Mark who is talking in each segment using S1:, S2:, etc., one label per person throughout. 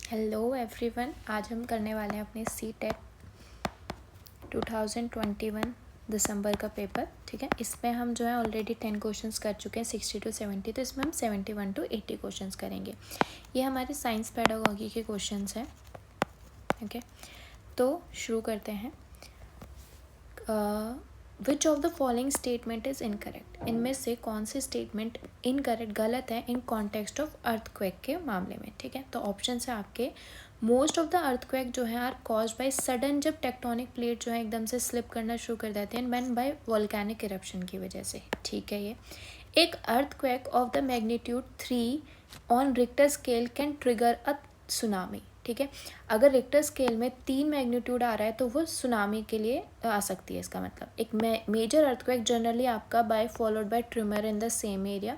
S1: Hello everyone, आज हम करने वाले हैं अपने सी टेट 2021 दिसंबर का पेपर। ठीक है, इसमें हम जो है ऑलरेडी 10 क्वेश्चंस कर चुके हैं 60 to 70, तो इसमें हम 71 to 80 क्वेश्चंस करेंगे। ये हमारे साइंस पेडागॉजी के क्वेश्चंस हैं। ओके, तो शुरू करते हैं। Which of the following statement is incorrect? इनमें से कौन सी स्टेटमेंट इनकरेक्ट, गलत है इन कॉन्टेक्स्ट ऑफ अर्थक्वेक के मामले में? ठीक है, तो ऑप्शन है आपके मोस्ट ऑफ द अर्थक्वेक जो है आर कॉज बाय सडन, जब टेक्टोनिक प्लेट जो है एकदम से स्लिप करना शुरू कर देते हैं, एंड बाय वोल्केनिक इरप्शन की वजह से। ठीक है, ये एक earthquake of the magnitude 3 on Richter scale can trigger a tsunami. ठीक है, अगर रिक्टर स्केल में 3 मैग्नीट्यूड आ रहा है तो वो सुनामी के लिए आ सकती है। इसका मतलब एक मेजर अर्थक्वेक जनरली आपका by followed by tremor in the same area.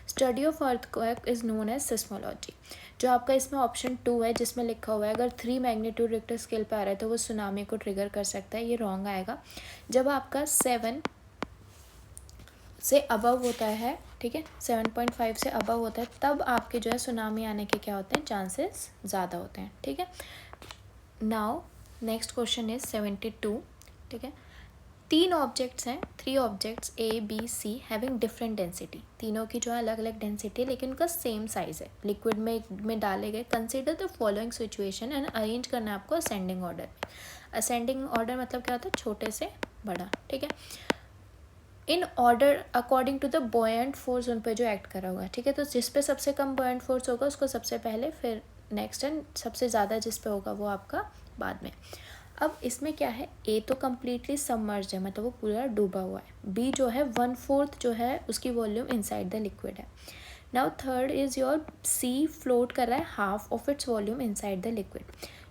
S1: Study of earthquake is known as seismology. जो आपका इसमें ऑप्शन 2 है जिसमें लिखा हुआ है अगर 3 मैग्नीट्यूड रिक्टर स्केल पे आ रहा है तो वो सुनामी को ट्रिगर कर सकता है, ये रॉन्ग आएगा। जब आपका 7 से अबव होता है, ठीक है, 7.5 से अबव होता है, तब आपके जो है सुनामी आने के क्या होते हैं, चांसेस ज़्यादा होते हैं। ठीक है, नाउ नेक्स्ट क्वेश्चन इज 72। ठीक है, 3 ऑब्जेक्ट्स हैं, 3 objects A B C having different density. तीनों की जो है अलग अलग डेंसिटी है लेकिन उनका सेम साइज है। लिक्विड में डाले गए। Consider the following situation and arrange करना है आपको असेंडिंग ऑर्डर में। असेंडिंग ऑर्डर मतलब क्या होता है, छोटे से बड़ा। ठीक है, in order according to the buoyant force उन पर जो एक्ट करा होगा। ठीक है, तो जिस पे सबसे कम बॉयंट फोर्स होगा उसको सबसे पहले, फिर नेक्स्ट, एंड सबसे ज़्यादा जिस पे होगा वो आपका बाद में। अब इसमें क्या है, ए तो कम्प्लीटली सबमर्ज है, मतलब वो पूरा डूबा हुआ है। बी जो है 1/4 जो है उसकी वॉल्यूम इनसाइड द लिक्विड है। Now third is your C float कर रहा है half of its volume inside the liquid.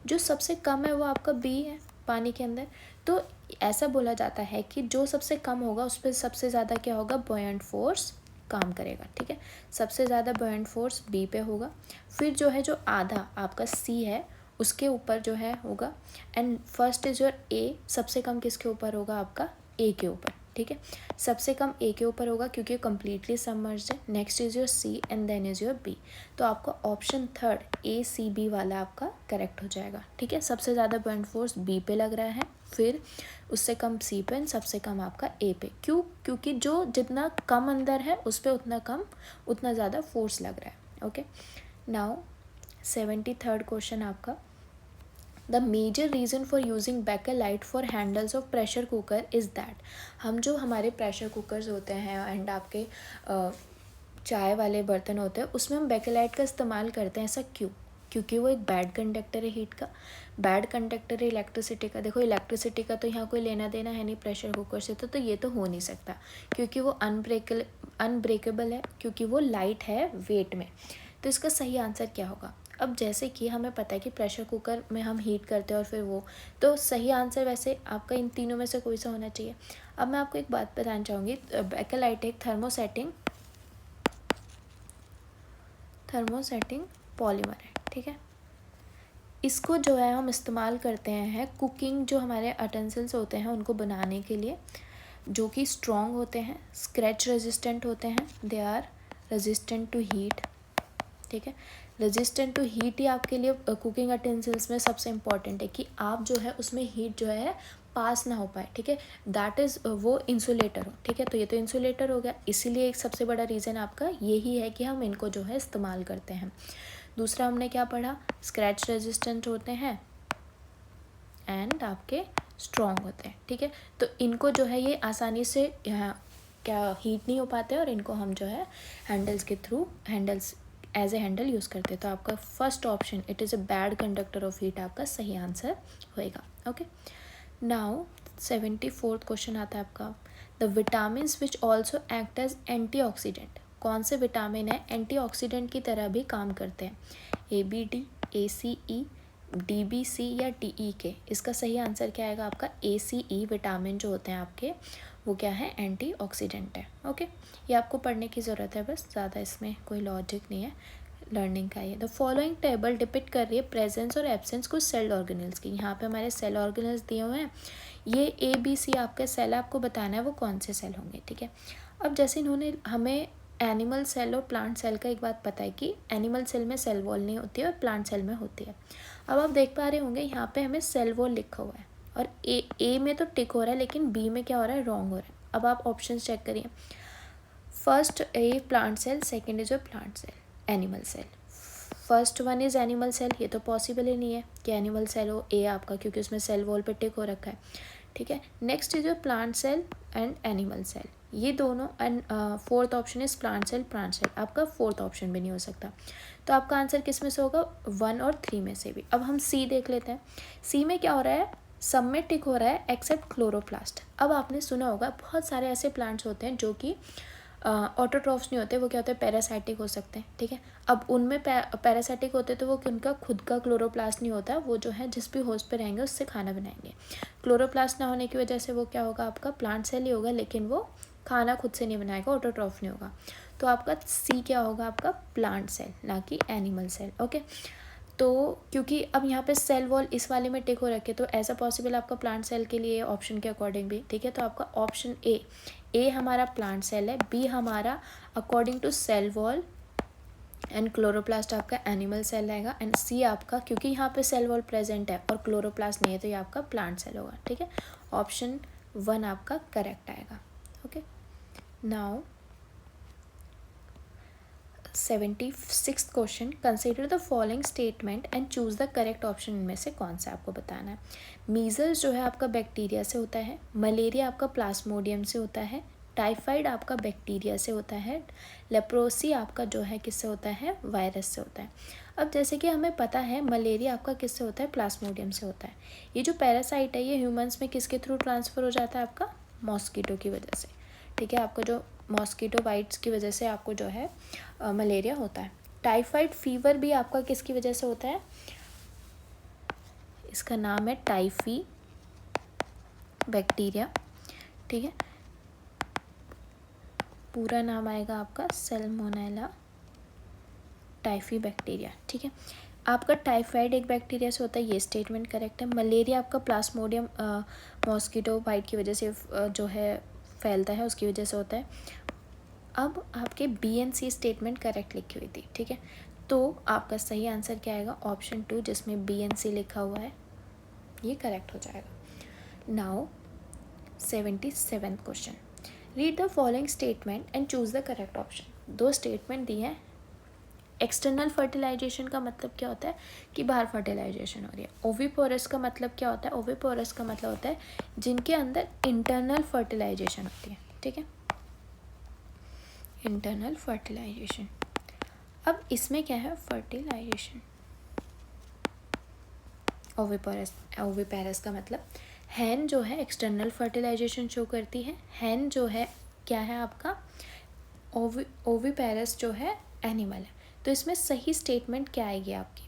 S1: जो सबसे कम है वो आपका बी है पानी के अंदर। तो ऐसा बोला जाता है कि जो सबसे कम होगा उस पर सबसे ज़्यादा क्या होगा, बॉयंट फोर्स काम करेगा। ठीक है, सबसे ज़्यादा बॉयंट फोर्स बी पे होगा। फिर जो है जो आधा आपका सी है उसके ऊपर जो है होगा, एंड फर्स्ट इज योर ए, सबसे कम किसके ऊपर होगा, आपका ए के ऊपर। ठीक है, सबसे कम ए के ऊपर होगा क्योंकि कम्प्लीटली सबमर्ज्ड है। Next is your C and then is your B. तो आपका option third A C B वाला आपका करेक्ट हो जाएगा। ठीक है, सबसे ज़्यादा बॉयंट फोर्स बी पे लग रहा है, फिर उससे कम सी पे, एंड सबसे कम आपका ए पे। क्यों? क्योंकि जो जितना कम अंदर है उस पर उतना ज़्यादा फोर्स लग रहा है। ओके, नाउ 73rd क्वेश्चन आपका, the major reason for using Bakelite for handles of pressure cooker is that. हम जो हमारे प्रेशर कुकर्स होते हैं एंड आपके चाय वाले बर्तन होते हैं उसमें हम बेकेलाइट का इस्तेमाल करते हैं, ऐसा क्यों? क्योंकि वो एक बैड कंडक्टर है हीट का, बैड कंडक्टर है इलेक्ट्रिसिटी का। देखो इलेक्ट्रिसिटी का तो यहाँ कोई लेना देना है नहीं प्रेशर कुकर से, तो ये तो हो नहीं सकता क्योंकि वो अनब्रेकेबल है, क्योंकि वो लाइट है वेट में। तो इसका सही आंसर क्या होगा? अब जैसे कि हमें पता है कि प्रेशर कुकर में हम हीट करते हैं और फिर वो, तो सही आंसर वैसे आपका इन तीनों में से कोई सा होना चाहिए। अब मैं आपको एक बात बताना चाहूँगी, बेकेलाइट एक थर्मोसेटिंग पॉलीमर है। ठीक है, इसको जो है हम इस्तेमाल करते हैं कुकिंग, जो हमारे अटेंसिल्स होते हैं उनको बनाने के लिए, जो कि स्ट्रॉन्ग होते हैं, स्क्रैच रेजिस्टेंट होते हैं, they are resistant to heat. ठीक है, रेजिस्टेंट टू हीट ही आपके लिए कुकिंग अटेंसिल्स में सबसे इम्पॉर्टेंट है कि आप जो है उसमें हीट जो है पास ना हो पाए। ठीक है, दैट इज़ वो इंसुलेटर हो। ठीक है, तो ये तो इंसुलेटर हो गया, इसीलिए एक सबसे बड़ा रीज़न आपका यही है कि हम इनको जो है इस्तेमाल करते हैं। दूसरा हमने क्या पढ़ा, स्क्रैच रेजिस्टेंट होते हैं एंड आपके स्ट्रॉन्ग होते हैं। ठीक है, तो इनको जो है ये आसानी से क्या हीट नहीं हो पाते और इनको हम जो है हैंडल्स के through as a handle use करते हैं। तो आपका first option it is a bad conductor of heat आपका सही आंसर होएगा। ओके, नाउ 74th क्वेश्चन आता है आपका, the vitamin which also act as antioxidant. कौन से विटामिन है एंटीऑक्सीडेंट की तरह भी काम करते हैं? ABD, ACE, DBC या DEK? इसका सही आंसर क्या आएगा आपका? ACE विटामिन जो होते हैं आपके वो क्या है, एंटीऑक्सीडेंट है। ओके, ये आपको पढ़ने की ज़रूरत है बस, ज़्यादा इसमें कोई लॉजिक नहीं है लर्निंग का। ये द फॉलोइंग टेबल डिपिक्ट कर रही है प्रेजेंस और एब्सेंस कुछ सेल ऑर्गेनल्स की। यहाँ पे हमारे सेल ऑर्गेनल्स दिए हुए हैं, ये ABC आपका सेल, आपको बताना है वो कौन से सेल होंगे। ठीक है, अब जैसे इन्होंने हमें एनिमल सेल और प्लांट सेल का एक बात पता है कि एनिमल सेल में सेल वॉल नहीं होती है और प्लांट सेल में होती है। अब आप देख पा रहे होंगे यहाँ पे हमें सेल वॉल लिखा हुआ है और ए में तो टिक हो रहा है, लेकिन बी में क्या हो रहा है, रॉन्ग हो रहा है। अब आप ऑप्शन चेक करिए, first A plant cell, second is a plant cell, animal cell. First one is animal cell, ये तो पॉसिबल ही नहीं है कि एनिमल सेल हो ए आपका, क्योंकि उसमें सेल वॉल पे टिक हो रखा है, ठीक है। Next is a plant cell and animal cell, ये दोनों, and fourth option is plant cell, आपका फोर्थ ऑप्शन भी नहीं हो सकता। तो आपका आंसर किस में से होगा, 1 और 3 में से भी। अब हम सी देख लेते हैं। सी में क्या हो रहा है, सब में टिक हो रहा है एक्सेप्ट क्लोरोप्लास्ट। अब आपने सुना होगा बहुत सारे ऐसे प्लांट्स होते हैं जो कि ऑटोट्रॉफ्स नहीं होते, वो क्या होते हैं, पैरासाइटिक हो सकते हैं, ठीक है। अब उनमें पैरासाइटिक होते तो वो उनका खुद का क्लोरोप्लास्ट नहीं होता, वो जो है जिस भी होस्ट पे रहेंगे उससे खाना बनाएंगे। क्लोरोप्लास्ट ना होने की वजह से वो क्या होगा, आपका प्लांट सेल ही होगा, लेकिन वो खाना खुद से नहीं बनाएगा, ऑटोट्रॉफ नहीं होगा। तो आपका सी क्या होगा, आपका प्लांट सेल, ना कि एनिमल सेल, ओके। तो क्योंकि अब यहाँ पे सेल वॉल इस वाले में टिक हो रखे, तो ऐसा पॉसिबल आपका प्लांट सेल के लिए ऑप्शन के अकॉर्डिंग भी, ठीक है। तो आपका ऑप्शन ए हमारा प्लांट सेल है, बी हमारा according to cell wall and chloroplast आपका एनिमल सेल रहेगा, एंड सी आपका, क्योंकि यहाँ पे सेल वॉल प्रेजेंट है और क्लोरोप्लास्ट नहीं है, तो ये आपका प्लांट सेल होगा, ठीक है। ऑप्शन 1 आपका करेक्ट आएगा, okay. Now 76th question, consider the following statement and choose the correct option, इनमें से कौन सा आपको बताना है। मीजल्स जो है आपका बैक्टीरिया से होता है, मलेरिया आपका प्लाज्मोडियम से होता है, टाइफाइड आपका बैक्टीरिया से होता है, लेप्रोसी आपका जो है किससे होता है, वायरस से होता है। अब जैसे कि हमें पता है मलेरिया आपका किससे होता है, प्लाज्मोडियम से होता है। ये जो पैरासाइट है ये ह्यूमंस में किसके थ्रू ट्रांसफ़र हो जाता है, आपका मॉस्किटो की वजह से, ठीक है। आपका जो मॉस्किटो बाइट्स की वजह से आपको जो है मलेरिया होता है। टाइफाइड फीवर भी आपका किसकी वजह से होता है, इसका नाम है टाइफी बैक्टीरिया, ठीक है। पूरा नाम आएगा आपका सैल्मोनेला टाइफी बैक्टीरिया, ठीक है। आपका टाइफाइड एक बैक्टीरिया से होता है, ये स्टेटमेंट करेक्ट है। मलेरिया आपका प्लाज्मोडियम मॉस्किटो बाइट की वजह से जो है फैलता है, उसकी वजह से होता है। अब आपके B and C statement correct लिखी हुई थी, ठीक है। तो आपका सही आंसर क्या आएगा, ऑप्शन 2 जिसमें बी एंड सी लिखा हुआ है, ये करेक्ट हो जाएगा। Now 77th question, read the following statement and choose the correct option. 2 statement दिए हैं। एक्सटर्नल फर्टिलाइजेशन का मतलब क्या होता है कि बाहर फर्टिलाइजेशन हो रही है। ओविपोरस का मतलब क्या होता है, ओविपोरस का मतलब होता है जिनके अंदर इंटरनल फर्टिलाइजेशन होती है, ठीक है, इंटरनल फर्टिलाइजेशन। अब इसमें क्या है, फर्टिलाइजेशन, ओविपेरस का मतलब हैन जो है एक्सटर्नल फर्टिलाइजेशन शो करती है, हैन जो है क्या है आपका, ओविपेरस जो है एनिमल है। तो इसमें सही स्टेटमेंट क्या आएगी आपकी,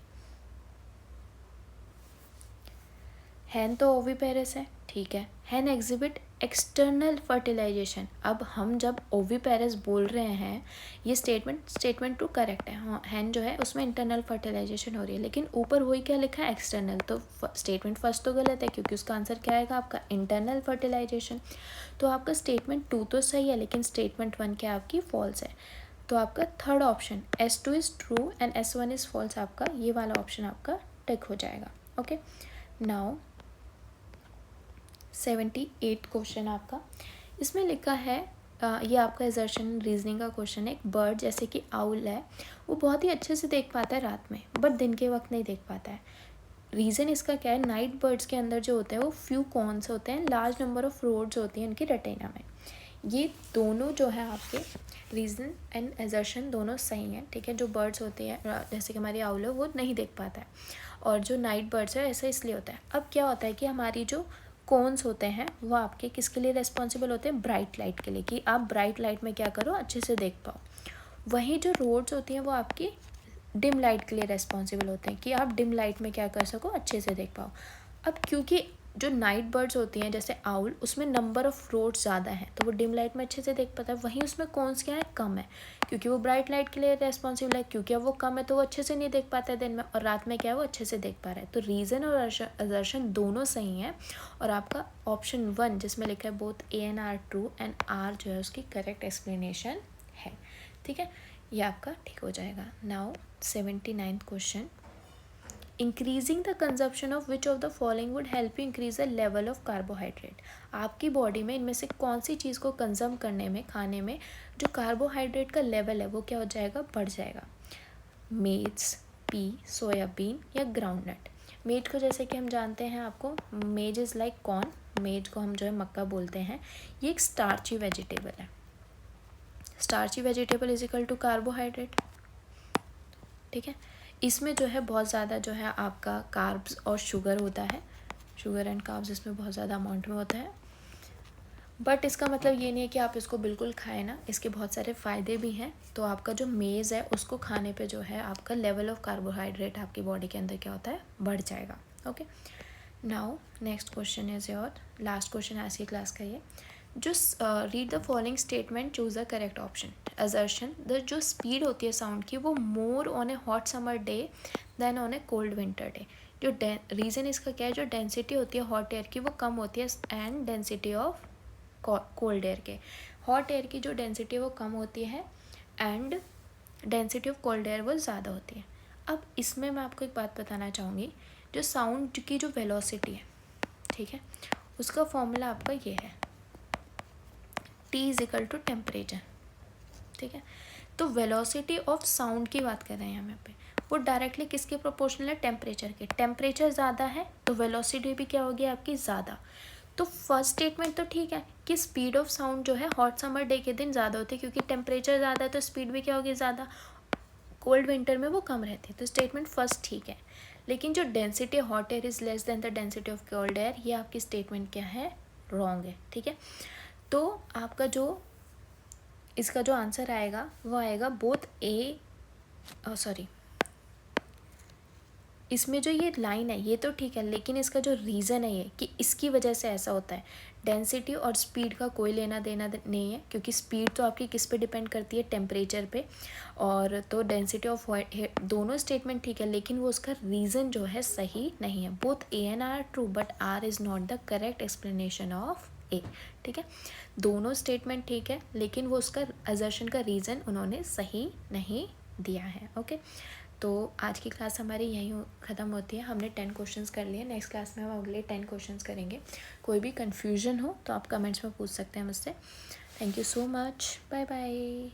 S1: हैन तो ओविपेरस है, ठीक है, हैन एग्जिबिट एक्सटर्नल फर्टिलाइजेशन। अब हम जब ओविपेरस बोल रहे हैं, ये स्टेटमेंट 2 करेक्ट है, हाँ, हैन जो है उसमें इंटरनल फर्टिलाइजेशन हो रही है, लेकिन ऊपर वही क्या लिखा है, एक्सटर्नल। तो स्टेटमेंट फर्स्ट तो गलत है, क्योंकि उसका आंसर क्या आएगा आपका, इंटरनल फर्टिलाइजेशन। तो आपका स्टेटमेंट 2 तो सही है, लेकिन स्टेटमेंट 1 क्या आपकी फॉल्स है। तो आपका third option S2 is true and S1 is false, आपका ये वाला ऑप्शन आपका टिक हो जाएगा, ओके। नाउ 78 क्वेश्चन आपका, इसमें लिखा है ये आपका एजर्शन रीजनिंग का क्वेश्चन है। एक बर्ड जैसे कि आउल है, वो बहुत ही अच्छे से देख पाता है रात में, बट दिन के वक्त नहीं देख पाता है। रीज़न इसका क्या है, नाइट बर्ड्स के अंदर जो होते हैं वो फ्यू कॉर्न्स होते हैं, लार्ज नंबर ऑफ रोड्स होती हैं उनकी रेटिना में। ये दोनों जो है आपके रीज़न एंड एजर्शन दोनों सही हैं, ठीक है। जो बर्ड्स होते हैं जैसे कि हमारी आउल है वो नहीं देख पाता है, और जो नाइट बर्ड्स है ऐसा इसलिए होता है। अब क्या होता है कि हमारी जो कोन्स होते हैं वो आपके किसके लिए रिस्पॉन्सिबल होते हैं, ब्राइट लाइट के लिए, कि आप ब्राइट लाइट में क्या करो, अच्छे से देख पाओ। वहीं जो रोड्स होती हैं वो आपकी डिम लाइट के लिए रिस्पॉन्सिबल होते हैं, कि आप डिम लाइट में क्या कर सको, अच्छे से देख पाओ। अब क्योंकि जो नाइट बर्ड्स होती हैं जैसे आउल, उसमें नंबर ऑफ रोड्स ज़्यादा है, तो वो डिम लाइट में अच्छे से देख पाता है। वहीं उसमें कौन्स क्या है, कम है, क्योंकि वो ब्राइट लाइट के लिए रिस्पॉन्सिबल है, क्योंकि अब वो कम है तो वो अच्छे से नहीं देख पाता है दिन में, और रात में क्या है वो अच्छे से देख पा रहा है। तो रीज़न और असर्शन दोनों सही हैं, और आपका ऑप्शन 1 जिसमें लिखा है both A and R true and R जो है उसकी करेक्ट एक्सप्लेनेशन है। ठीक है, ये आपका ठीक हो जाएगा। Now 79th question, increasing the consumption of which of the following would help you increase the level of carbohydrate. आपकी बॉडी में इनमें से कौन सी चीज़ को कंज्यूम करने में, खाने में जो कार्बोहाइड्रेट का लेवल है वो क्या हो जाएगा, बढ़ जाएगा। मेज, पी, सोयाबीन या ग्राउंडनट। मेज को जैसे कि हम जानते हैं, आपको मेज इज़ लाइक कॉर्न, मेज को हम जो है मक्का बोलते हैं, ये एक स्टार्ची वेजिटेबल है। Starchy vegetable is equal to carbohydrate, ठीक है। इसमें जो है बहुत ज़्यादा जो है आपका कार्ब्स और शुगर होता है, शुगर एंड कार्ब्स इसमें बहुत ज़्यादा अमाउंट में होता है। बट इसका मतलब ये नहीं है कि आप इसको बिल्कुल खाएं ना, इसके बहुत सारे फ़ायदे भी हैं। तो आपका जो मेज़ है उसको खाने पे जो है आपका लेवल ऑफ कार्बोहाइड्रेट आपकी बॉडी के अंदर क्या होता है, बढ़ जाएगा। Okay, now next question is your last question आज की क्लास का ये, जो read the following statement, choose the correct option. Assertion, the जो स्पीड होती है साउंड की वो more on a hot summer day than on a cold winter day. जो रीज़न इसका क्या है, जो डेंसिटी होती है हॉट एयर की वो कम होती है and density of cold air के, हॉट एयर की जो डेंसिटी है वो कम होती है and density of cold air वो ज़्यादा होती है। अब इसमें मैं आपको एक बात बताना चाहूँगी, जो साउंड की जो वेलोसिटी है, ठीक है, उसका फॉर्मूला आपका ये है, T is equal to temperature, ठीक है। तो वेलोसिटी ऑफ साउंड की बात कर रहे हैं यहाँ पे, वो डायरेक्टली किसके प्रोपोर्शनल है, टेम्परेचर के। टेम्परेचर ज़्यादा है तो वेलोसिटी भी क्या होगी आपकी, ज़्यादा। तो फर्स्ट स्टेटमेंट तो ठीक है कि स्पीड ऑफ साउंड जो है हॉट समर डे के दिन ज़्यादा होती है, क्योंकि टेम्परेचर ज़्यादा है तो स्पीड भी क्या होगी, ज़्यादा। कोल्ड विंटर में वो कम रहती है, तो स्टेटमेंट फर्स्ट ठीक है। लेकिन जो density hot air is less than the density of cold air, ये आपकी स्टेटमेंट क्या है, रॉन्ग है, ठीक है। तो आपका जो इसका जो आंसर आएगा वो आएगा बोथ ए, सॉरी, इसमें जो ये लाइन है ये तो ठीक है, लेकिन इसका जो रीज़न है ये कि इसकी वजह से ऐसा होता है, डेंसिटी और स्पीड का कोई लेना देना नहीं है, क्योंकि स्पीड तो आपकी किस पे डिपेंड करती है, टेम्परेचर पे। और तो डेंसिटी ऑफ दोनों स्टेटमेंट ठीक है, लेकिन वो उसका रीज़न जो है सही नहीं है। Both A and R true but R is not the correct explanation of A, ठीक है। दोनों स्टेटमेंट ठीक है, लेकिन वो उसका असर्शन का रीज़न उन्होंने सही नहीं दिया है। ओके, तो आज की क्लास हमारी यहीं ख़त्म होती है। हमने 10 क्वेश्चंस कर लिए, नेक्स्ट क्लास में हम अगले 10 क्वेश्चंस करेंगे। कोई भी कन्फ्यूजन हो तो आप कमेंट्स में पूछ सकते हैं मुझसे। Thank you so much, bye bye.